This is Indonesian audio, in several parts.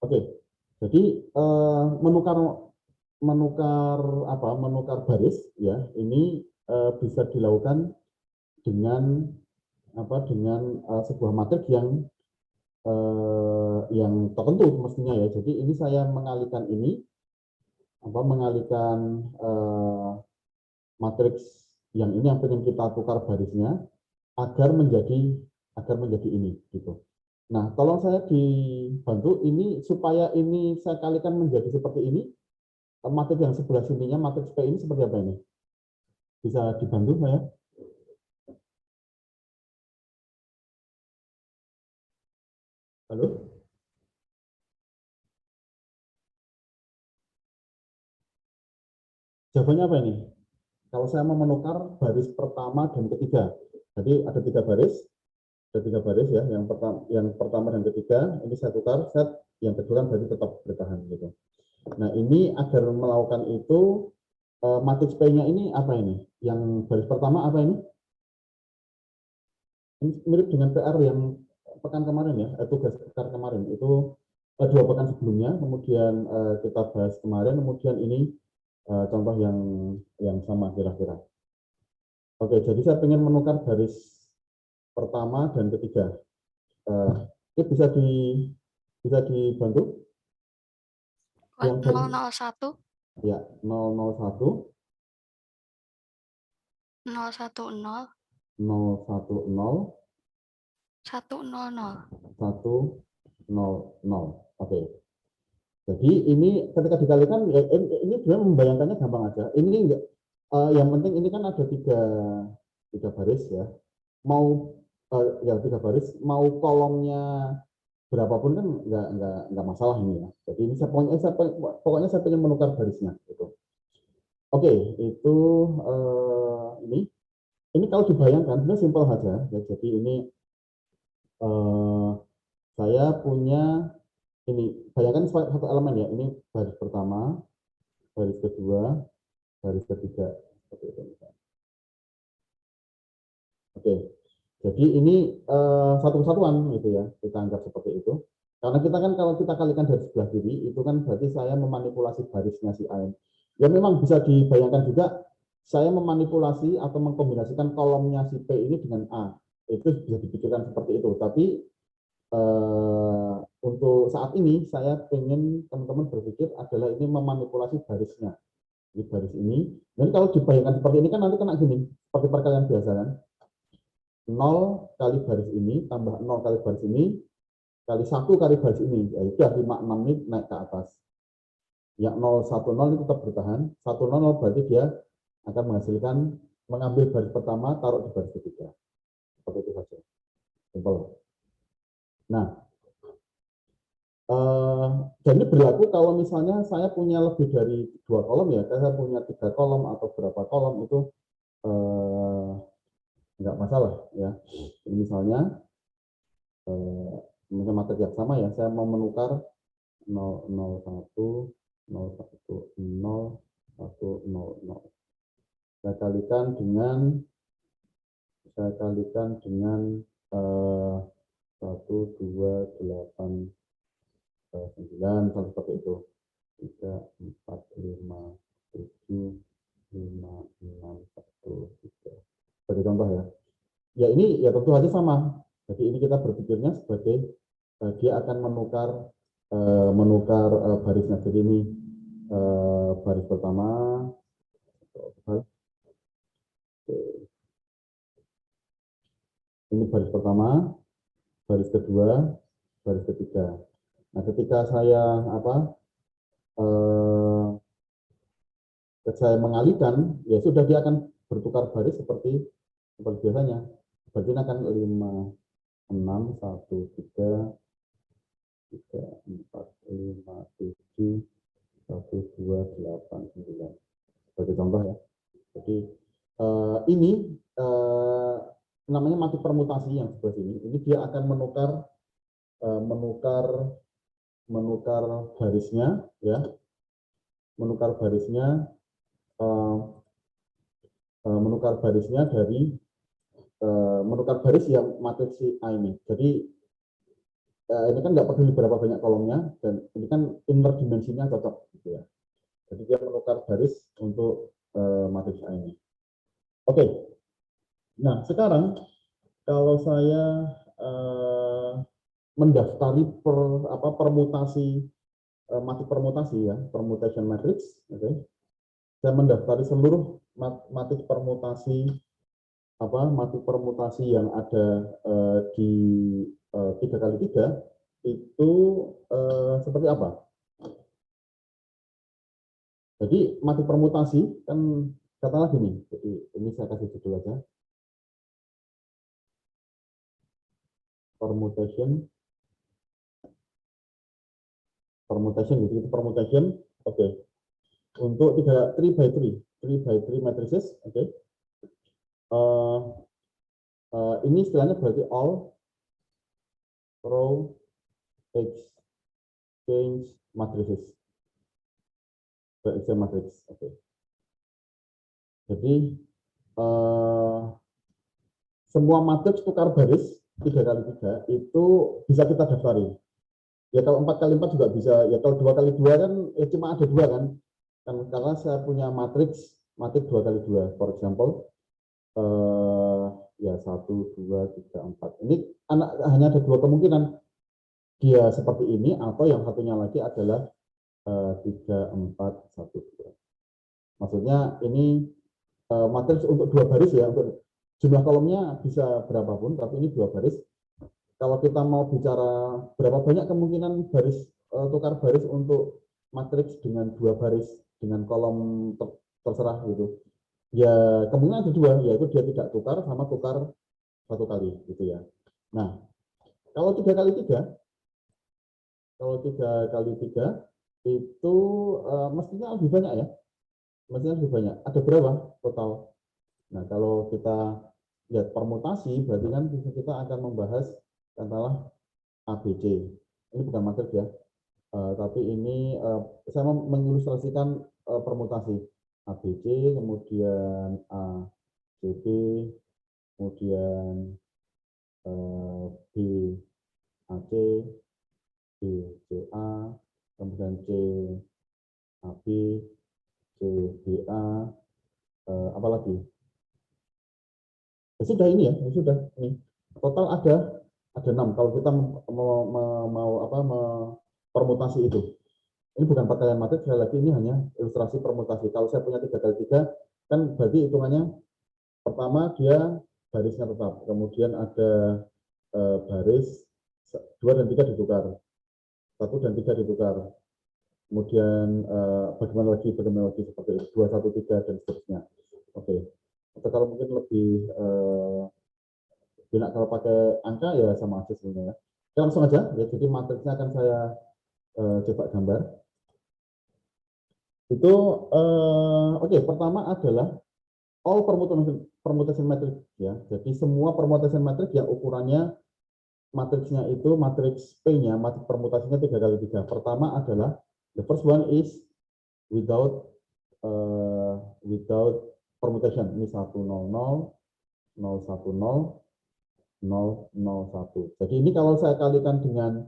Oke, jadi menukar menukar menukar baris ya ini bisa dilakukan dengan sebuah matrik yang tertentu mestinya ya. Jadi ini saya mengalihkan eh, matriks yang ini yang pengen kita tukar barisnya agar menjadi ini gitu. Nah, tolong saya dibantu ini supaya ini saya kalikan menjadi seperti ini. Matriks yang sebelah sininya, matriks P ini seperti apa ini? Bisa dibantu saya? Halo? Jawabannya apa ini? Kalau saya mau menukar baris pertama dan ketiga, jadi ada tiga baris ya. Yang pertama dan ketiga ini saya tukar, set. Yang kedua kan berarti tetap bertahan gitu. Nah ini agar melakukan itu matriks P-nya ini apa ini? Yang baris pertama apa ini? Ini mirip dengan PR yang pekan kemarin ya, tugas pekan kemarin itu dua pekan sebelumnya, kemudian kita bahas kemarin, kemudian ini contoh yang sama kira-kira. Oke, jadi saya ingin menukar baris pertama dan ketiga. Ini bisa dibantu? Yang baris 001 ya 001 010 010 100. 100. Oke. Jadi ini ketika dikalikan ini sebenarnya membayangkannya gampang aja. Ini enggak yang penting ini kan ada tiga baris ya. Mau ya tiga baris, mau kolomnya berapapun kan nggak masalah ini ya. Jadi ini pokoknya saya pengen menukar barisnya gitu. Oke, itu ini kalau dibayangkan sebenarnya simpel saja ya. Jadi ini eh, saya punya ini bayangkan satu elemen ya. Ini baris pertama, baris kedua, baris ketiga. Seperti itu. Oke, jadi ini satu kesatuan gitu ya, kita anggap seperti itu. Karena kita kan kalau kita kalikan dari sebelah kiri, itu kan berarti saya memanipulasi barisnya si A. Ya memang bisa dibayangkan juga, saya memanipulasi atau mengkombinasikan kolomnya si P ini dengan A. Itu bisa dipikirkan seperti itu. Tapi untuk saat ini, saya ingin teman-teman berpikir adalah ini memanipulasi barisnya. Ini baris ini. Dan kalau dibayangkan seperti ini kan nanti kena gini, seperti perkalian biasa kan. 0 kali baris ini tambah 0 kali baris ini kali 1 kali baris ini, yaitu 56 ini naik ke atas. Yang 010 ini tetap bertahan, 100 berarti dia akan menghasilkan mengambil baris pertama, taruh di baris ketiga. Seperti itu saja. Simpel. Nah, dan ini berlaku kalau misalnya saya punya lebih dari 2 kolom ya, saya punya 3 kolom atau berapa kolom itu nggak masalah ya. Ini misalnya materi yang sama ya, saya mau menukar 001 010 100. Saya kalikan dengan 1289 misalnya seperti itu. 3 4 5 7 5 6 1 3. Sebagai contoh ya. Ya ini ya tentu saja sama. Jadi ini kita berpikirnya sebagai dia akan menukar barisnya. Jadi ini baris pertama, ini baris pertama, baris kedua, baris ketiga. Nah, ketika eh, saya mengalihkan, ya sudah dia akan bertukar baris seperti biasanya. Berarti ini akan 5 6 1 3 3 4 5 7 1 2 8 9. Sebagai contoh ya. Jadi ini namanya mati permutasi yang sebelah sini. Ini dia akan menukar barisnya ya, menukar barisnya dari menukar baris yang matriks A ini. Jadi ini kan nggak peduli berapa banyak kolomnya, dan ini kan inner dimensinya cocok gitu ya. Jadi dia menukar baris untuk matriks A ini. Oke. Nah, sekarang kalau saya mendaftari permutasi matriks permutasi ya, permutation matrix, oke. Saya mendaftari seluruh matriks permutasi matriks permutasi yang ada di 3x3 itu seperti apa? Jadi matriks permutasi kan katakanlah gini. Jadi ini saya kasih judul aja. Permutation gitu, itu permutation. Oke. Untuk 3x3 matrices, oke. Ini istilahnya berarti all row exchange matrices. Exchange matrix, oke. Jadi semua matriks tukar baris 3x3 itu bisa kita daftari. Ya kalau 4x4 juga bisa. Ya kalau 2x2 kan cuma ada 2 kan. Karena saya punya matriks 2x2. For example, ya 1, 2, 3, 4. Ini hanya ada 2 kemungkinan. Dia seperti ini atau yang satunya lagi adalah 3, 4, 1, 2. Maksudnya ini matriks untuk 2 baris ya. Untuk jumlah kolomnya bisa berapapun, tapi ini 2 baris. Kalau kita mau bicara berapa banyak kemungkinan baris tukar baris untuk matriks dengan 2 baris dengan kolom terserah gitu. Ya kemungkinan ada 2, yaitu dia tidak tukar sama tukar 1 kali gitu ya. Nah, kalau 3x3 itu mestinya lebih banyak ya. Mestinya lebih banyak. Ada berapa total? Nah, kalau kita lihat permutasi, berarti kan kita akan membahas katakanlah ABC. Ini bukan matriks ya, tapi ini saya mengilustrasikan permutasi ABC, kemudian ACB, kemudian B AC, B CA, kemudian C AB, C BA, apalagi? Ya sudah ini ya, ya sudah ini total ada 6 kalau kita mau permutasi itu. Ini bukan pakaian matriks, sekali lagi ini hanya ilustrasi permutasi. Kalau saya punya 3x3 kan berarti hitungannya pertama dia barisnya tetap, kemudian ada baris 2 dan 3 ditukar, 1 dan 3 ditukar, kemudian bagaimana lagi seperti itu, 2, 1, 3 dan seterusnya. Oke. Atau kalau mungkin lebih kalau pakai angka ya sama aja sebenarnya. Oke, langsung aja ya. Jadi matriksnya akan saya coba gambar. Itu oke, pertama adalah all permutation matrix ya. Jadi semua permutation matrix yang ukurannya matriksnya itu matriks P-nya, matriks permutasinya 3x3. Pertama adalah the first one is without permutation. Ini 100 010 001. Jadi ini kalau saya kalikan dengan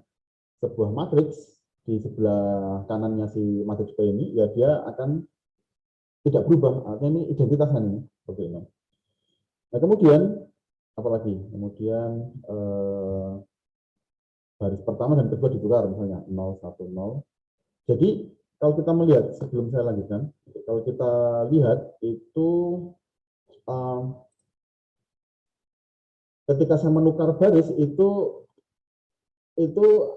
sebuah matriks di sebelah kanannya si matriks P ini, ya dia akan tidak berubah. Artinya ini identitasnya ini seperti ini. Nah kemudian apalagi? Kemudian baris pertama dan kedua ditukar misalnya 010. Jadi kalau kita melihat sebelum saya lanjutkan, kalau kita lihat itu ketika saya menukar baris itu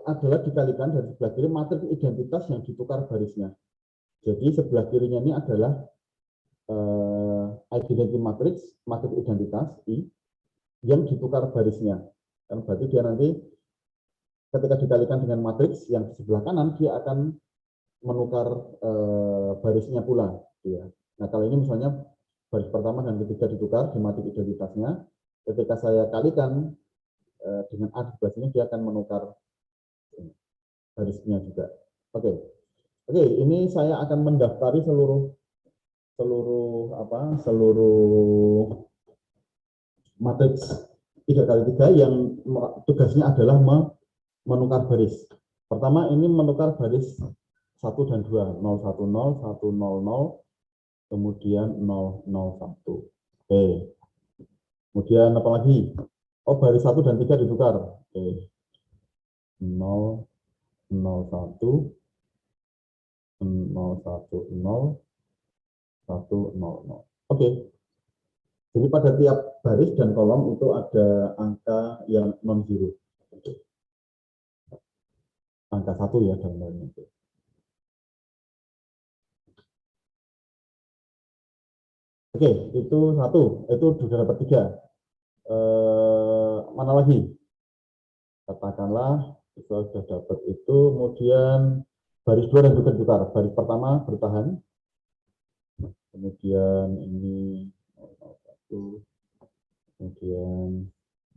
adalah dikalikan dari sebelah kiri matriks identitas yang ditukar barisnya. Jadi sebelah kirinya ini adalah identity matrix identitas I yang ditukar barisnya. Kan berarti dia nanti ketika dikalikan dengan matriks yang di sebelah kanan dia akan menukar barisnya pula. Ya. Nah kalau ini misalnya baris pertama dan ketiga ditukar di matriks identitasnya. Ketika saya kalikan dengan A di sebelah sini, dia akan menukar barisnya juga. Oke, ini saya akan mendaftari seluruh matriks 3x3 yang tugasnya adalah menukar baris. Pertama ini menukar baris 1 dan 2, 010, 100, kemudian 001. Oke. Kemudian apa lagi? Oh, baris 1 dan 3 ditukar. Oke. 001, 010, 100. Oke. Jadi pada tiap baris dan kolom itu ada angka yang non-zero. Angka 1 ya dalam hal ini. Oke, itu 1. Itu sudah dapat 3. Mana lagi? Katakanlah kita sudah dapat itu, kemudian baris 2 dan juga ditukar. Baris pertama bertahan, kemudian ini 01, kemudian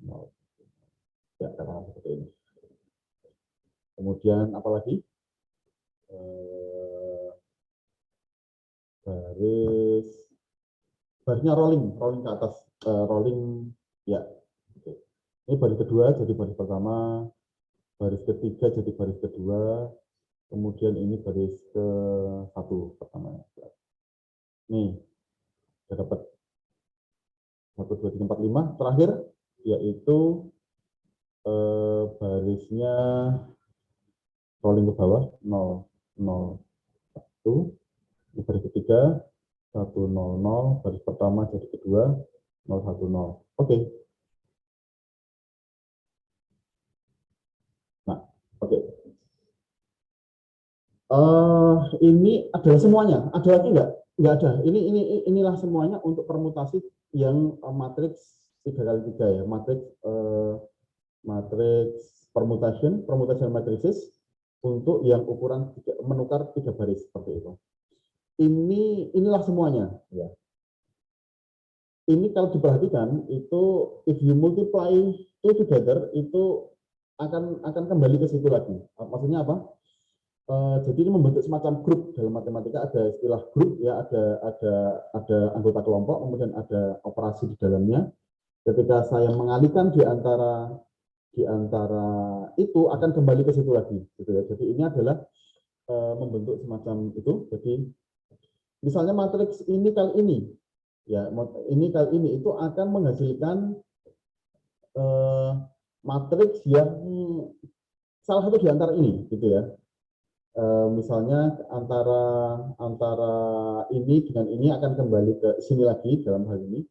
0, ya katakanlah seperti ini. Kemudian apa lagi? Barisnya rolling ke atas, rolling ya. Oke. Ini baris kedua jadi baris pertama, baris ketiga jadi baris kedua, kemudian ini baris ke 1 pertama. Nih, sudah dapat 1, 2, 3, 4, 5. Terakhir yaitu barisnya rolling ke bawah 0, 0, 1. Ini baris ketiga 1, 0, 0. Baris pertama jadi kedua 0, 1, 0. Oke. Nah, oke. Ini adalah semuanya. Ada lagi nggak? Nggak ada. Inilah semuanya untuk permutasi yang matriks 3x3 ya. Matriks permutation matrices untuk yang ukuran menukar 3 baris seperti itu. Inilah semuanya ya. Ini kalau diperhatikan itu if you multiply two together itu akan kembali ke situ lagi. Maksudnya apa? Jadi ini membentuk semacam grup. Dalam matematika ada istilah grup ya, ada anggota kelompok, kemudian ada operasi di dalamnya. Ketika saya mengalihkan di antara itu akan kembali ke situ lagi gitu ya. Jadi ini adalah membentuk semacam itu. Jadi misalnya matriks ini kali ini ya, ini kali ini itu akan menghasilkan matriks yang salah satu di antara ini gitu ya. Misalnya antara ini dengan ini akan kembali ke sini lagi dalam hal ini.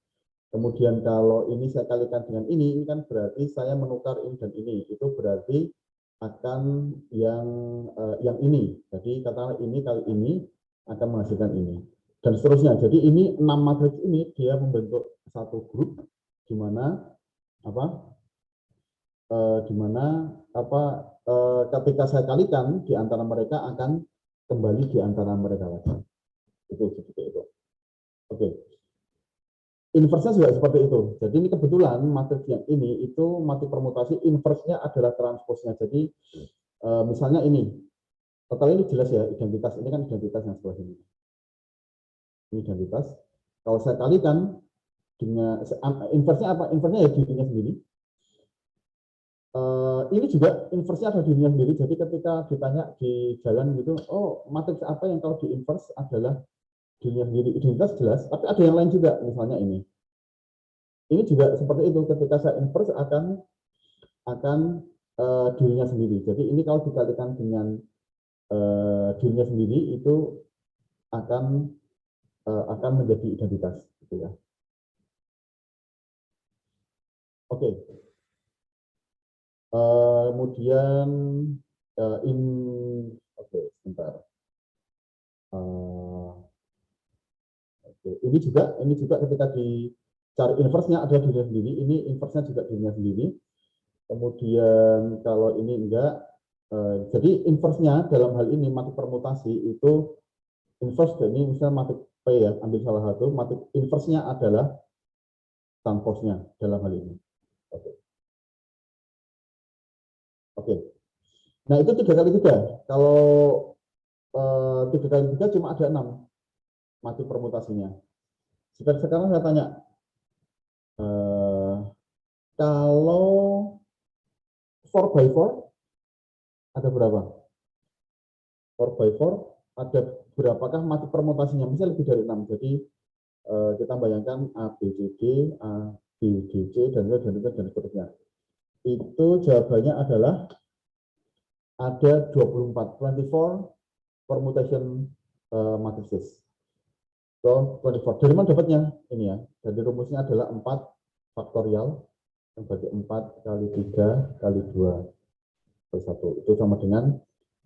Kemudian kalau ini saya kalikan dengan ini kan berarti saya menukar ini dan ini. Itu berarti akan yang ini. Jadi katakanlah ini kali ini akan menghasilkan ini. Dan seterusnya. Jadi ini 6 matriks ini dia membentuk satu grup di mana ketika saya kalikan di antara mereka akan kembali di antara mereka lagi. Itu seperti itu. Oke. Inversnya juga seperti itu. Jadi ini kebetulan matriks yang ini itu matriks permutasi, inversnya adalah transposnya. Jadi misalnya ini, total ini jelas ya identitas. Ini kan identitas yang sebelah sini. Ini identitas. Kalau saya kalikan dengan inversnya apa? Inversnya ya dirinya sendiri. Ini juga inversnya ada dirinya sendiri. Jadi ketika ditanya di jalan gitu, oh matriks apa yang kalau di inverse adalah dirinya sendiri, identitas jelas. Tapi ada yang lain juga, misalnya ini. Ini juga seperti itu. Ketika saya inverse akan dirinya sendiri. Jadi ini kalau dikalikan dengan dirinya sendiri itu akan menjadi identitas, gitu ya. Oke. Kemudian oke, sebentar. Ini juga ketika dicari inverse-nya ada dirinya sendiri, ini inverse-nya juga dirinya sendiri. Kemudian kalau ini enggak, jadi inverse-nya dalam hal ini matrik permutasi itu inverse, ini misalnya matrik P ya, ambil salah satu, matrik inverse-nya adalah transpose-nya dalam hal ini. Oke. Oke. Nah itu 3x3. Kalau 3x3 cuma ada 6 matrik permutasinya. Sekarang saya tanya, kalau 4x4 Ada berapa? 4 by 4, ada berapakah matrix permutasinya? Bisa lebih dari 6. Jadi kita bayangkan A, B, C, D, A, B, D, C, dan seterusnya. Itu jawabannya adalah ada 24 permutation matrices. So, 24. Dari mana dapatnya? Ini ya. Jadi rumusnya adalah 4 faktorial yang bagi 4 kali 3 kali 2 per 1. Itu sama dengan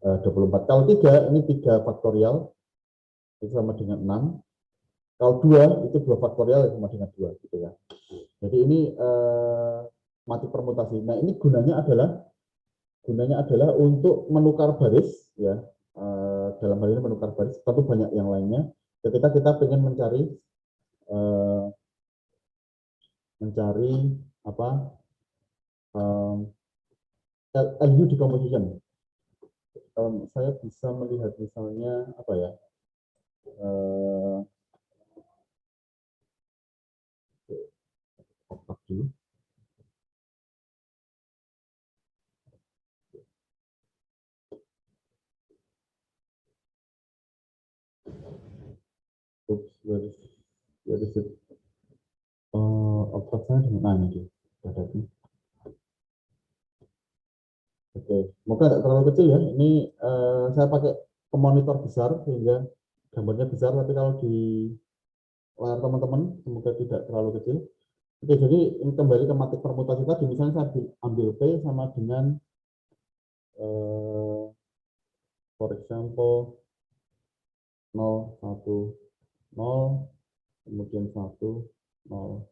24. Kalau 3, ini 3 faktorial, itu sama dengan 6. Kalau 2, itu 2 faktorial, sama dengan 2. Gitu ya. Jadi ini matrix permutasi. Nah, ini gunanya adalah untuk menukar baris, ya. Dalam hal ini menukar baris, tentu banyak yang lainnya. Ketika kita ingin mencari apa LU decomposition. Saya bisa melihat misalnya apa ya, dulu. Oops, where is it? Saya dengan ini. Oke, semoga tidak terlalu kecil ya. Ini saya pakai ke monitor besar sehingga gambarnya besar, tapi kalau di layar teman-teman semoga tidak terlalu kecil. Oke, jadi ini kembali ke matrix permutasi tadi. Misalnya saya ambil P sama dengan for example 0, 1, 0, kemudian 1, 0,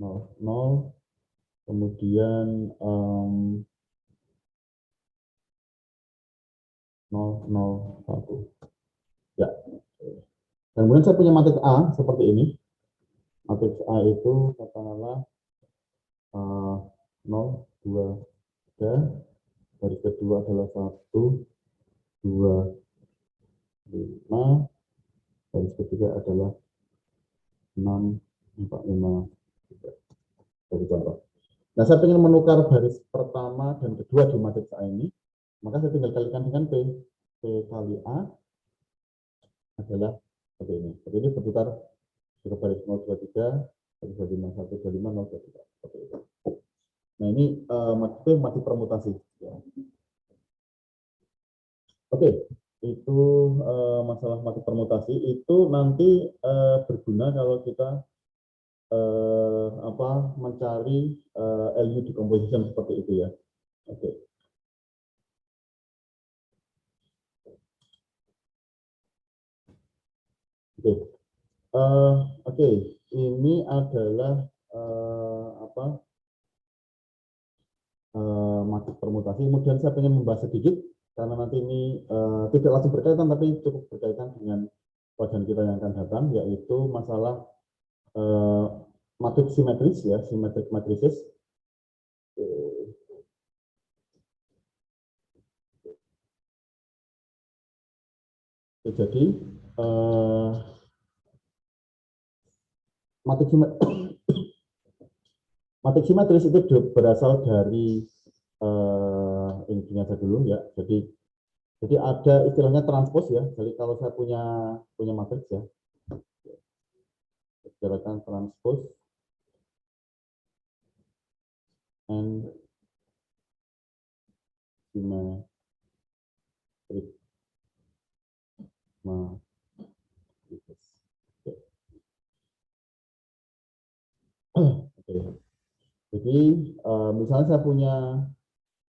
0, kemudian 0, 0, 1. Ya. Dan kemudian saya punya matriks A seperti ini. Matriks A itu katakanlah 0, 2, 3. Baris kedua adalah 1, 2, 5. Baris ketiga adalah 6, 4, 5, 3. Jadi contoh. Nah, saya ingin menukar baris pertama dan kedua di matriks A ini, maka saya tinggal kalikan dengan P. P kali A adalah seperti ini. Jadi ini berputar ke baris 0, 2, 3, 1, 2, 5, 1, 2, 5, 0, 2, 3. Seperti itu. Nah, ini matrix permutasi. Ya. Oke, itu masalah matrix permutasi itu nanti berguna kalau kita mencari LU decomposition seperti itu ya. Oke. Oke, ini adalah matrix permutasi. Kemudian saya ingin membahas sedikit karena nanti ini tidak langsung berkaitan tapi cukup berkaitan dengan pelajaran kita yang akan datang, yaitu masalah matriks simetris ya, symmetric matrices. Jadi matriks simetris itu berasal dari ini saja dulu ya. Jadi ada istilahnya transpose ya. Jadi kalau saya punya matriks ya, bicarakan transpose and simetris matrices. Oke. Jadi misalnya saya punya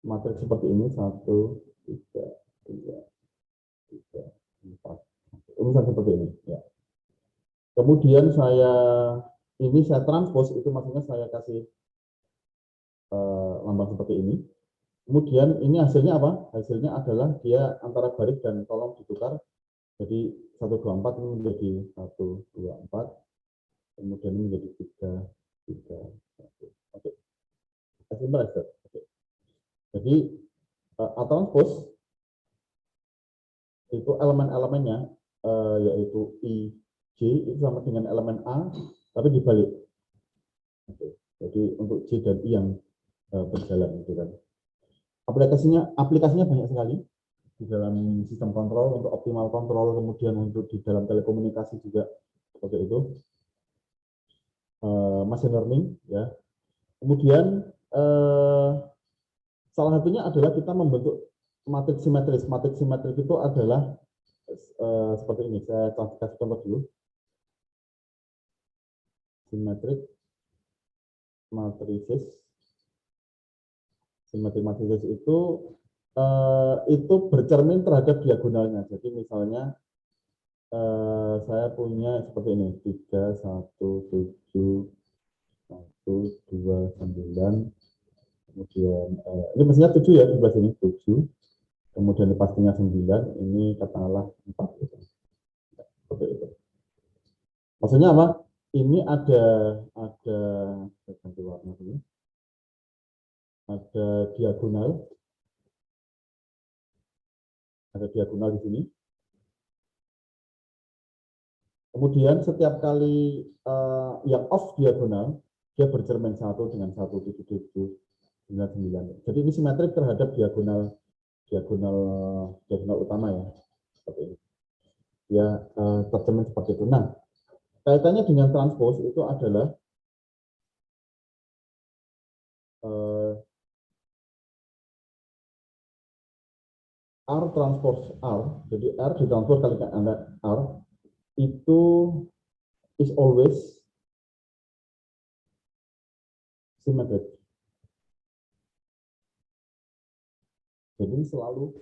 matriks seperti ini 1, 3, 3, 3, 4. Misalnya seperti ini ya. Kemudian saya transpose, itu maksudnya saya kasih lambang seperti ini. Kemudian ini hasilnya apa? Hasilnya adalah dia antara baris dan kolom ditukar. Jadi 1, 2, 4 ini menjadi 1, 2, 4. Kemudian ini menjadi 3, 3, 1. Oke. Oke. Jadi transpose itu elemen-elemennya yaitu I, J itu sama dengan elemen A, tapi dibalik. Oke. Jadi untuk J dan I yang berjalan gitu kan. aplikasinya banyak sekali di dalam sistem kontrol untuk optimal kontrol, kemudian untuk di dalam telekomunikasi juga seperti itu. Machine learning ya. Kemudian salah satunya adalah kita membentuk matriks simetris. Matriks simetris itu adalah seperti ini. Saya kasih contoh dulu. Simetrik matrices. Simetrik matrices itu bercermin terhadap diagonalnya. Jadi misalnya saya punya seperti ini 3, 1, 7, 1, 2, 9, kemudian ini mestinya 7 ya, di sebelah sini 7, kemudian di pastinya 9, ini katakanlah 4 gitu. Seperti itu. Maksudnya apa? Ini ada ganti warna dulu. Ada diagonal di sini. Kemudian setiap kali yang off diagonal, dia bercermin 1 dengan 1, 7, 7, 9. Jadi ini simetrik terhadap diagonal utama ya. Seperti ini. Ya tercermin seperti itu. Nah, kaitannya dengan transpose itu adalah R transpose R, jadi R ditranspose kali angka R, itu is always symmetric. Jadi selalu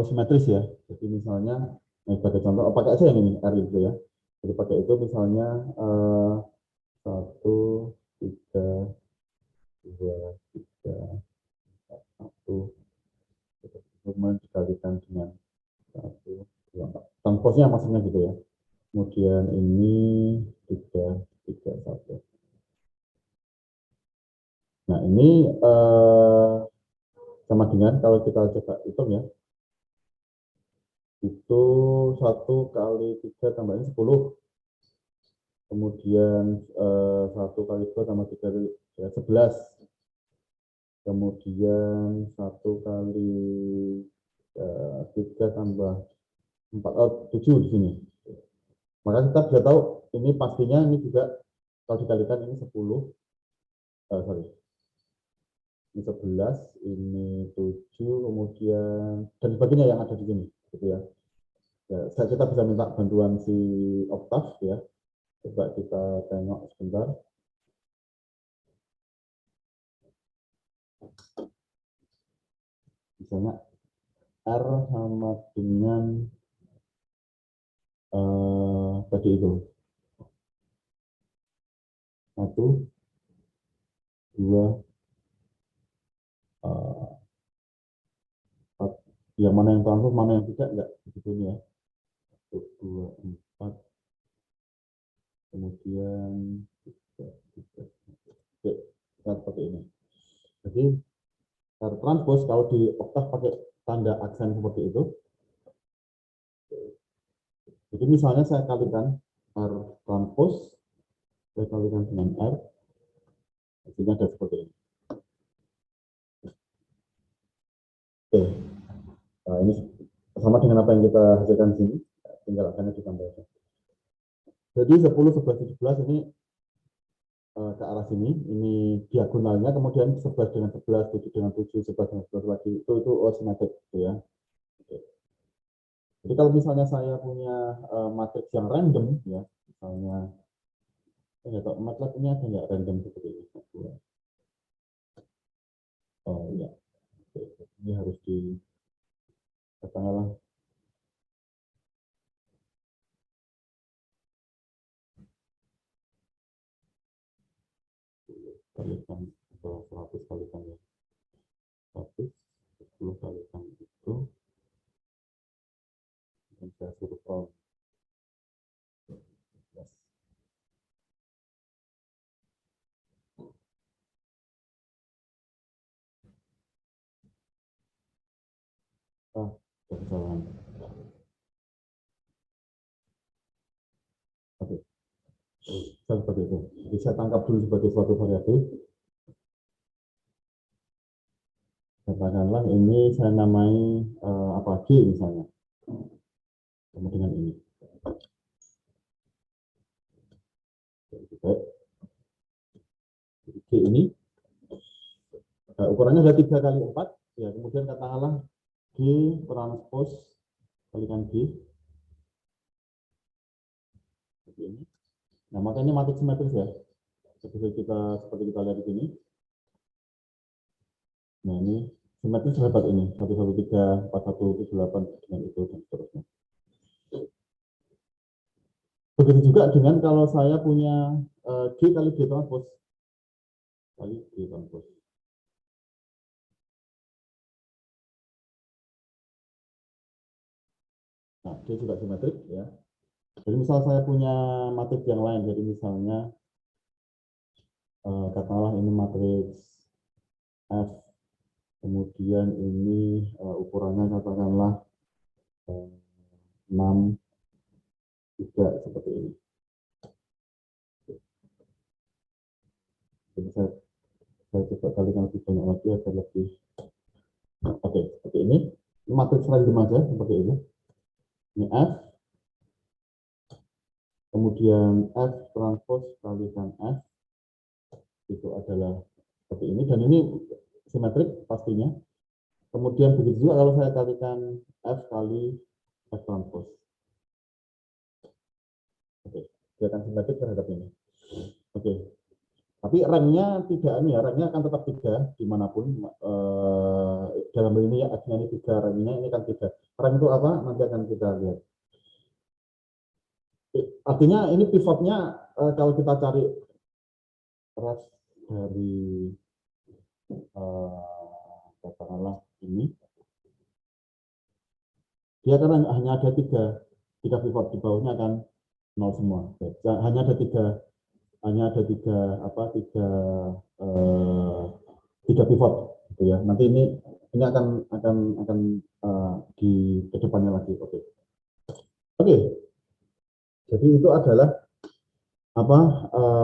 simetris ya. Jadi misalnya, sebagai contoh, pakai aja yang ini R itu ya. Jadi pakai itu misalnya 1, 3, 2, 3, 1, kemudian dikalikan dengan 1, 2, 4. Transpose-nya maksudnya gitu ya. Kemudian ini 3, 3, 1. Nah ini sama dengan kalau kita coba hitung ya, itu 1 kali 3 tambahnya 10, kemudian 1 kali 2 tambah 3 kali 11, kemudian 1 kali 3 tambah 4, 7 di sini. Maka kita bisa tahu ini pastinya ini juga kalau dikalikan ini 10, sorry, ini 11, ini 7, kemudian dan sebagainya yang ada di sini, gitu ya. Ya, kita bisa minta bantuan si Octave ya. Coba kita tengok sebentar. Misalnya R sama dengan tadi itu 1, 2, 4. Yang mana yang transpose, mana yang tidak, enggak begitu ya. 1, 2, 4, kemudian 3, 3. Oke, kita seperti ini. Jadi R transpose kalau di Octave pakai tanda aksen seperti itu. Jadi misalnya saya kalikan R transpose, saya kalikan dengan R, hasilnya ada seperti ini. Oke, nah, ini sama dengan apa yang kita hasilkan di sini, tinggal akannya ditambahkan. Jadi 10, 11, 17 ini ke arah sini, ini diagonalnya, kemudian 11 dengan 11, 7 dengan 7, 11 dengan 11 lagi, itu simetrik gitu ya. Oke. Jadi kalau misalnya saya punya matriks yang random ya, misalnya atau MATLAB ini ada nggak random seperti ini? Oh iya, ini harus di katakanlah kalikan atau 100 kalikan ya, 100, 10 kalikan itu, dan saya suruh round. Yes. Kesalahan. Oke. Seperti itu. Jadi saya tangkap dulu sebagai suatu variabel. Saya Katakanlah ini saya namai apa G misalnya. Kemudian ini. G ini ukurannya adalah 3 kali 4. Ya, kemudian katakanlah G transpos kalikan G. Seperti ini. Nah, maka ini matriks simetris ya. Seperti kita lihat di sini. Nah, ini simetris terdapat ini 113, 4178 dengan itu dan seterusnya. Begitu juga dengan kalau saya punya G kali G transpos kali G transpos. Nah, G juga simetrik ya. Jadi misal saya punya matriks yang lain, jadi misalnya katakanlah ini matriks F, kemudian ini ukurannya katakanlah 6, 3 seperti ini. Jadi saya coba kalikan lebih banyak lagi agar lebih oke, seperti ini. Matriks random aja seperti ini. Ini F, kemudian F transpos kalikan F itu adalah seperti ini, dan ini simetrik pastinya. Kemudian begitu juga kalau saya kalikan F kali F transpos. Oke, dia akan simetrik terhadap ini. Oke, tapi rangnya tidak ini ya, rangnya akan tetap 3 dimanapun. Dalam hal ini ya, F-nya ini 3, rangnya ini kan 3. Rang itu apa? Nanti akan kita lihat. Artinya ini pivotnya kalau kita cari ras dari katakanlah ini, dia kan hanya ada 3 pivot, di bawahnya akan 0 semua. Hanya ada 3 pivot gitu ya. Nanti ini akan di kedepannya lagi. Oke. Jadi itu adalah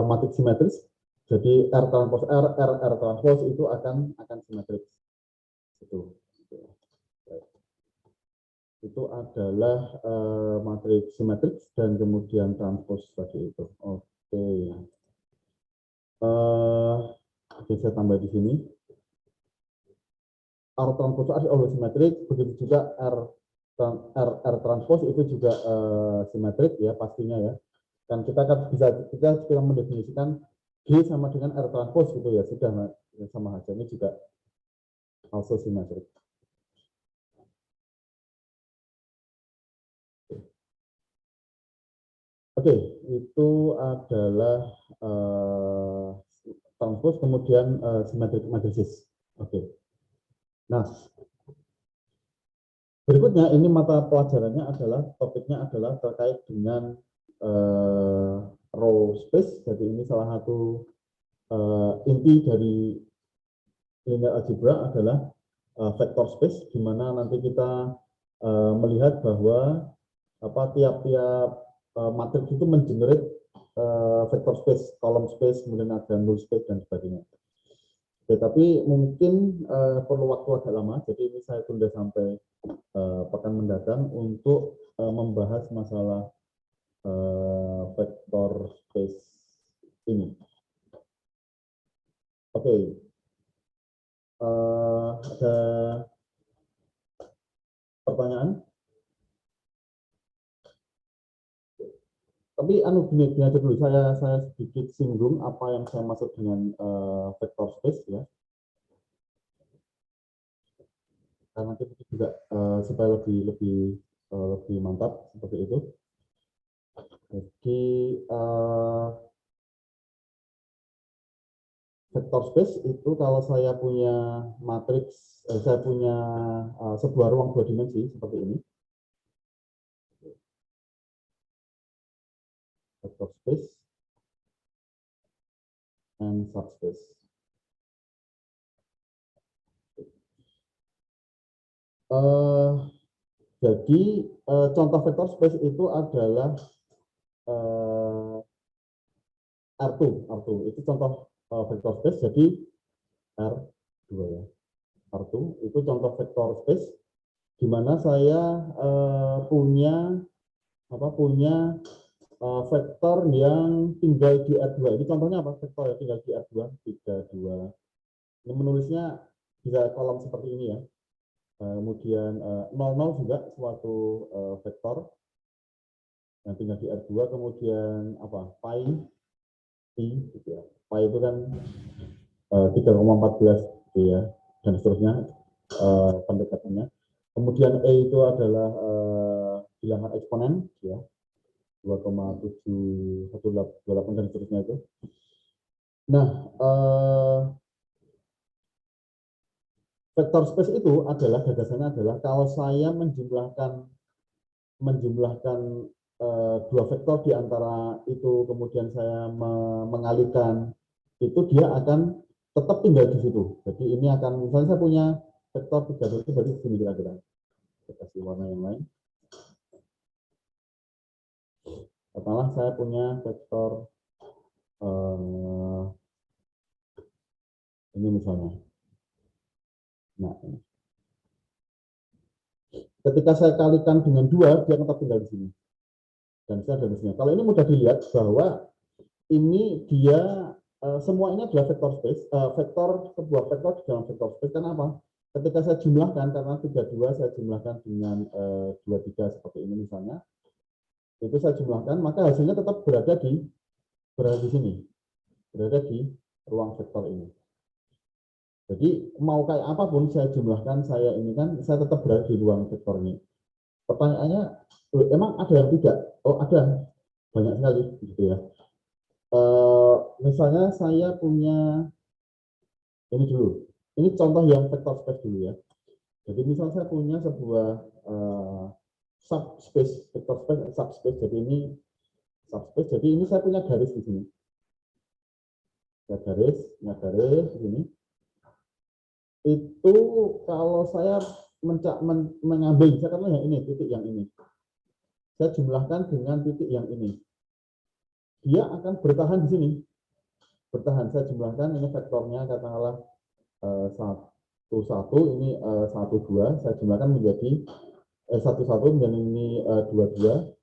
matriks simetris. Jadi R transpos R transpos itu akan simetris. Itu adalah matriks simetris dan kemudian transpos tadi itu. Oke. Oke, saya tambah di sini. R transpos adalah simetrik, begitu juga R transpos itu juga simetrik ya pastinya ya. Dan kita bisa mendefinisikan G sama dengan R transpos gitu ya, sudah sama aja. Ini juga also simetrik. Oke, itu adalah transpos, kemudian simetrik matrices. Oke. Nah, berikutnya ini mata pelajarannya adalah topiknya adalah terkait dengan row space. Jadi ini salah satu inti dari linear algebra adalah vector space, di mana nanti kita melihat bahwa tiap-tiap matriks itu mengenerate vector space, column space, kemudian ada null space dan sebagainya. Oke, tapi mungkin perlu waktu agak lama, jadi ini saya tunda sampai pekan mendatang untuk membahas masalah vector space ini. Oke, ada pertanyaan? Tapi gini aja dulu, saya sedikit singgung apa yang saya maksud dengan vector space ya. Karena kita juga supaya lebih mantap seperti itu. Jadi vector space itu kalau saya punya matriks, saya punya sebuah ruang 2 dimensi seperti ini. Vector space and subspace. Jadi contoh vector space itu adalah R2 itu contoh vector space, jadi R2 ya. R2 itu contoh vektor space di mana saya punya vektor yang tinggal di R2. Ini contohnya apa? Vektor yang tinggal di R2, 32. Ini menulisnya bisa kolom seperti ini ya. Kemudian 00 juga suatu vektor yang tinggal di R2, kemudian apa? Pi gitu ya. Pi itu kan 3,14 gitu ya, dan seterusnya pendekatannya. Kemudian E itu adalah bilangan eksponen ya. 2,718 dan seterusnya itu. Nah, vector space itu adalah gagasannya adalah kalau saya menjumlahkan dua vektor di antara itu, kemudian saya mengalihkan itu, dia akan tetap tinggal di situ. Jadi ini akan, misalnya saya punya vektor 3 itu berarti sini kira-kira. Saya kasih warna yang lain. Katakanlah saya punya vektor ini misalnya. Nah, ini. Ketika saya kalikan dengan 2, dia tetap tinggal di sini. Dan saya ada di sini. Kalau ini mudah dilihat bahwa ini dia semua ini adalah vektor space, sebuah vektor di dalam vektor space. Kenapa? Ketika saya jumlahkan, karena 32 saya jumlahkan dengan 23 seperti ini misalnya, itu saya jumlahkan, maka hasilnya tetap berada di sini, berada di ruang vektor ini. Jadi mau kayak apapun saya jumlahkan, saya ini kan, saya tetap berada di ruang vektor ini. Pertanyaannya, emang ada yang tidak? Oh ada, banyak sekali gitu ya. Misalnya saya punya ini dulu, ini contoh yang vector space dulu ya. Jadi misal saya punya sebuah subspace, vector space, subspace. Jadi ini subspace. Jadi ini saya punya garis di sini. Ya, garis di sini. Itu kalau saya mengambil, misalkan yang ini, titik yang ini, saya jumlahkan dengan titik yang ini, dia akan bertahan di sini. Bertahan, saya jumlahkan ini vektornya katakanlah 1,1, ini 1,2, saya jumlahkan menjadi 1,1 menjadi ini 2,2.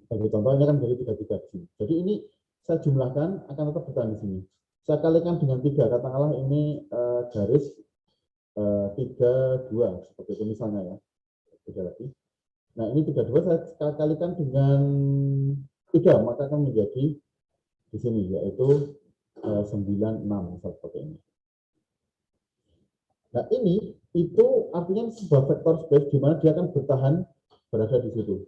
Sebagai contoh ini kan menjadi 3,3 di sini. Jadi ini saya jumlahkan akan tetap bertahan di sini. Saya kalikan dengan 3, katakanlah ini garis 3,2 seperti itu misalnya ya. Tiga lagi. Nah ini 3,2 saya kalikan dengan 3, maka akan menjadi di sini yaitu 9,6 seperti ini. Nah ini itu artinya sebuah vektor space di mana dia akan bertahan berada di situ.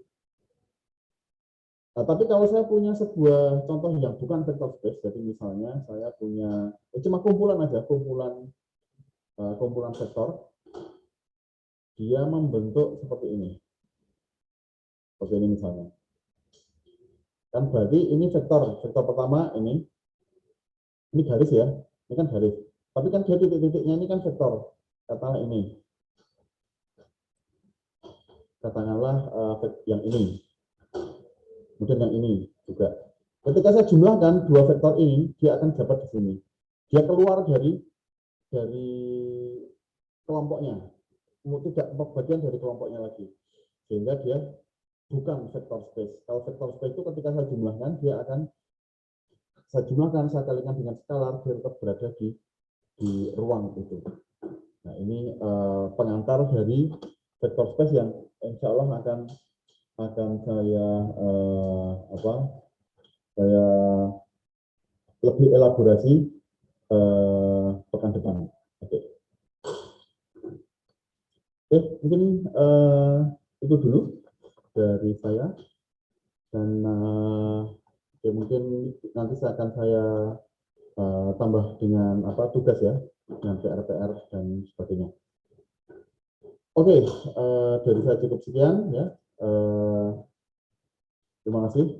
Nah, tapi kalau saya punya sebuah contoh yang bukan vektor space, jadi misalnya saya punya cuma kumpulan aja, kumpulan vektor, dia membentuk seperti ini. Seperti ini misalnya. Kan berarti ini vektor pertama ini garis ya, ini kan garis. Tapi kan dia titik-titiknya ini kan vektor. Katakanlah ini. Katakanlah yang ini. Kemudian yang ini juga. Ketika saya jumlahkan dua vektor ini, dia akan dapat di sini. Dia keluar dari kelompoknya. Tidak bagian dari kelompoknya lagi. Sehingga dia bukan vektor space. Kalau vektor space itu ketika saya jumlahkan, dia akan saya kalikan dengan skalar, dia tetap berada di ruang itu. Nah ini pengantar dari vektor space yang insya Allah akan saya saya lebih elaborasi pekan depan. Oke, mungkin itu dulu dari saya, dan mungkin nanti akan saya tambah dengan tugas ya, dengan PR dan sebagainya. Oke, dari saya cukup sekian ya. Terima kasih.